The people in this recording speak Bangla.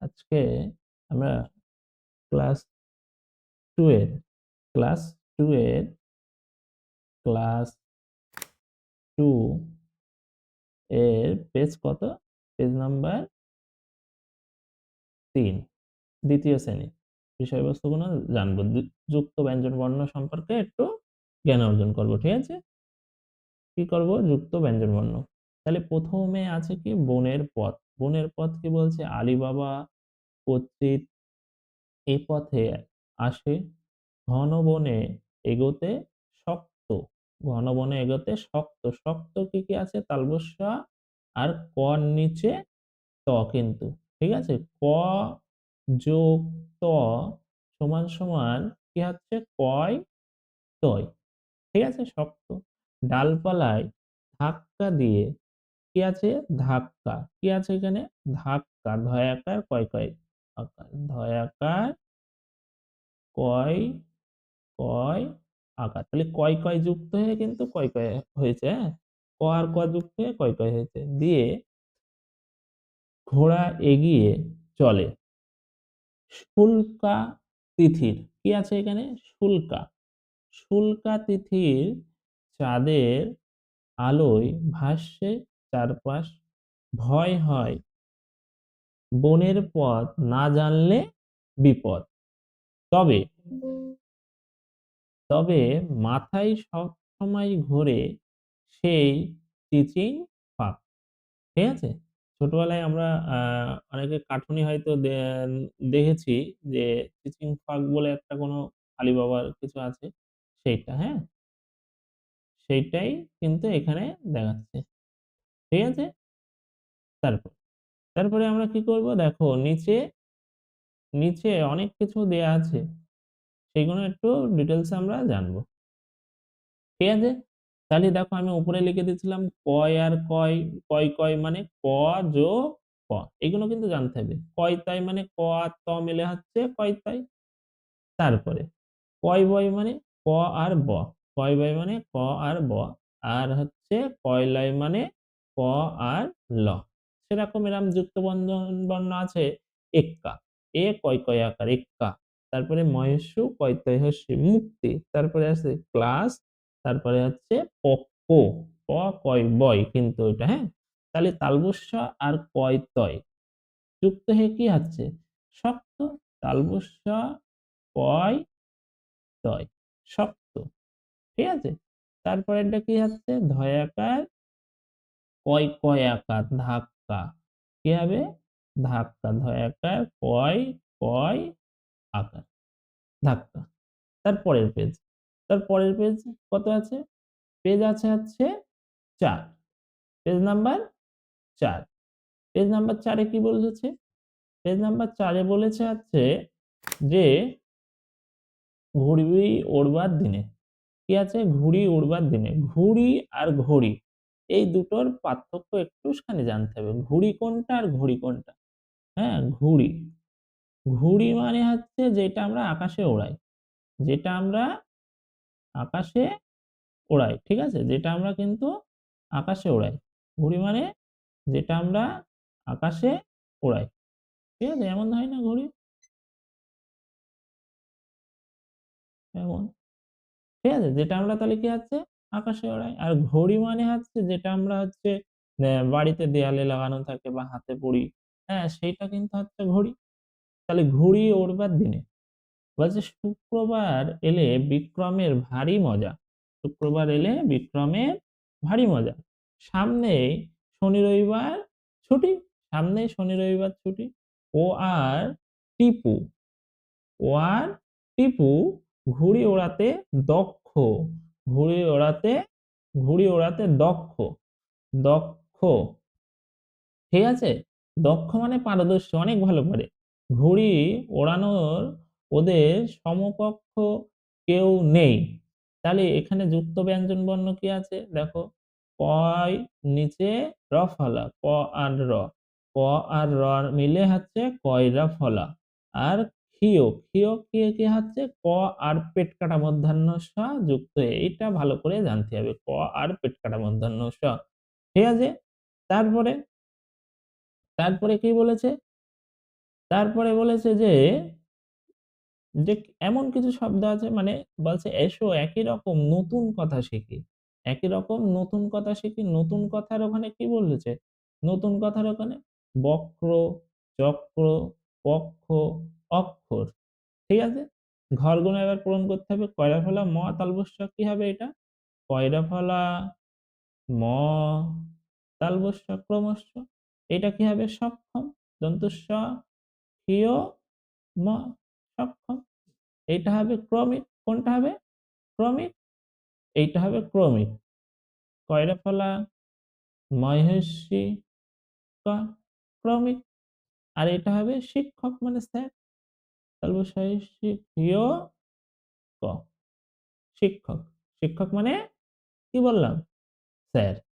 আজকে আমরা ক্লাস টু এর ক্লাস টু এর ক্লাস টু এর পেজ কত? পেজ নাম্বার 3, দ্বিতীয় শ্রেণী। বিষয়বস্তুগুলো জানবো, যুক্ত ব্যঞ্জন বর্ণ সম্পর্কে একটু জ্ঞান অর্জন করব। ঠিক আছে, কি করব? যুক্ত ব্যঞ্জন বর্ণ। তাহলে প্রথমে আছে কি? বনের পথ। বনের পথ কি বলছে? আলিবাবা কর্তৃক এ পথে আসে ঘন বনে এগোতে শক্ত। ঘন বনে এগোতে শক্ত। শক্ত কি কি আছে? তালবস্য আর কর নিচে ত, কিন্তু ঠিক আছে। ক যোগ ত সমান সমান কি হচ্ছে? কয় তয়। ঠিক আছে, শক্ত। ডালপালায় ধাক্কা দিয়ে কি আছে? ধাক্কা। কি আছে এখানে? ধাক্কা। ধয়াকার কয় কয় আকার। ধয়াকার কয় কয় আকার। তাহলে কয় কয় যুক্ত হয়ে কিন্তু কয় কয় হয়েছে। হ্যাঁ, ক আর ক যুক্ত হয়ে কয় কয় হয়েছে। দিয়ে ঘোড়া এগিয়ে চলে শুল্কা তিথির। কি আছে এখানে? শুল্কা। শুল্কা তিথির চাঁদের আলোয় ভাসছে চারপাশ। ভয় হয় বনের পথ না জানলে বিপদ। তবে তবে মাথায় সব সময় ঘোরে সেই টিচিং ফাঁক। ঠিক আছে, ছোটবেলায় আমরা অনেকে কার্টুনি হয়তো দেখেছি যে টিচিং ফাঁক বলে একটা কোনো আলিবাবার কিছু আছে, সেইটা। হ্যাঁ, সেইটাই কিন্তু এখানে দেখাচ্ছে। ঠিক আছে, তারপর তারপরে আমরা কি করব? দেখো নিচে নিচে অনেক কিছু দেয়া আছে, সেগুলো একটু ডিটেলস আমরা জানবো। ঠিক আছে, তাহলে দেখো আমি উপরে লিখে দিয়েছিলাম কয় আর কয়। কয় কয় মানে ক যোগ ক, এগুলো কিন্তু জানতে হবে। কয় তাই মানে ক আর ত মিলে হচ্ছে কয় তাই। তারপরে কয় বয় মানে ক আর ব। কয় বয় মানে ক আর ব। আর হচ্ছে কয় লয় মানে ক আর ল। সেরকম এরকম যুক্ত বন্ধন বর্ণ আছে এক্কা। এ কয় কয় আকার এক্কা। তারপরে মহেশু কয় তয় হস্যি মুক্তি। তারপরে আছে ক্লাস। তারপরে হচ্ছে পক্ষ। ক কয় বয় কিন্তু এটা। হ্যাঁ, তাহলে তালবস্য আর কয় তয় যুক্ত হয়ে কি হচ্ছে? শক্ত। তালবস্য কয় তয় শক্ত। ঠিক আছে, তারপরে এটা কি হচ্ছে? ধয়াকার কয় কয় আকার ধাক্কা। কি হবে? ধাক্কা। ধয়াকার কয় কয় আকার ধাক্কা। তারপরের পেজ, তারপরের পেজ কত আছে? পেজ আছে হচ্ছে 4, পেজ নাম্বার 4। পেজ নাম্বার 4-এ কি বলেছে? পেজ নাম্বার 4-এ বলেছে হচ্ছে যে ঘুড়ি ওড়বার দিনে। কি আছে? ঘুড়ি উড়বার দিনে। ঘুড়ি আর ঘড়ি এই দুটোর পার্থক্য একটুখানি জানতে হবে। ঘুড়ি কোনটা আর ঘড়ি কোনটা? হ্যাঁ, ঘুড়ি। ঘুড়ি মানে হচ্ছে যেটা আমরা আকাশে ওড়াই। যেটা আমরা আকাশে ওড়াই। ঠিক আছে, যেটা আমরা কিন্তু আকাশে ওড়াই। ঘুড়ি মানে যেটা আমরা আকাশে ওড়াই। ঠিক আছে, এমন হয় না ঘুড়ি এমন। ঠিক আছে, যেটা আমরা তাহলে কি হচ্ছে? আকাশে ওড়াই। আর ঘড়ি মানে হচ্ছে যেটা আমরা হচ্ছে বাড়িতে দেয়ালে লাগানো থাকে বা হাতে পরি। হ্যাঁ, সেইটা কিন্তু হচ্ছে ঘড়ি। তাহলে ঘুড়ি ওড়বার দিনে বলছে শুক্রবার এলে বিক্রমের ভারী মজা। শুক্রবার এলে বিক্রমের ভারী মজা। সামনে শনি রবিবার ছুটি। সামনে শনি রবিবার ছুটি। ও আর টিপু ও আর টিপু ঘুড়ি ওড়াতে দক্ষ। ঘুড়ি ওড়াতে ঘুড়ি ওড়াতে দক্ষ। দক্ষ। ঠিক আছে, দক্ষ মানে পারদর্শী, অনেক ভালো পারে। ঘুড়ি ওড়ানোর ওদের সমকক্ষ কেউ নেই। তাহলে এখানে যুক্ত ব্যঞ্জন বর্ণ কি আছে? দেখো, কয় নিচে র ফলা। ক আর র। ক আর র মিলে হচ্ছে কয়রা ফলা। আর ক্ষিয়। ক্ষিয় কি কি হচ্ছে? ক আর পেট কাটা মধ্যাহ্ন স যুক্ত হয়ে। এটা ভালো করে জানতে হবে, ক আর পেট কাটা মধ্যাহ্ন স। ঠিক আছে, তারপরে তারপরে কি বলেছে? তারপরে বলেছে যে এমন কিছু শব্দ আছে মানে বলছে এসো একই রকম নতুন কথা শিখি। একই রকম নতুন কথা শিখি। নতুন কথার ওখানে কি বলেছে? নতুন কথার ওখানে বক্র, চক্র, পক্ষ, অক্ষর। ঠিক আছে? ঘরগুলো এবার পূরণ করতে হবে। কয়রা ফলা ম তালবস্য কি হবে এটা? কয়রা ফলা ম তালবস্য ক্রমশ। এটা কি হবে? সক্ষম। দন্তু স, ক্ষীয় ম সক্ষম। এইটা হবে ক্রমিক। কোনটা হবে? ক্রমিক। এইটা হবে ক্রমিক। কয়রা ফলা মহের্ষি ক ক্রমিক। আর এটা হবে শিক্ষক মানে স্যার। তালবস্য ক্ষীয় ক শিক্ষক। শিক্ষক মানে কি বললাম? স্যার।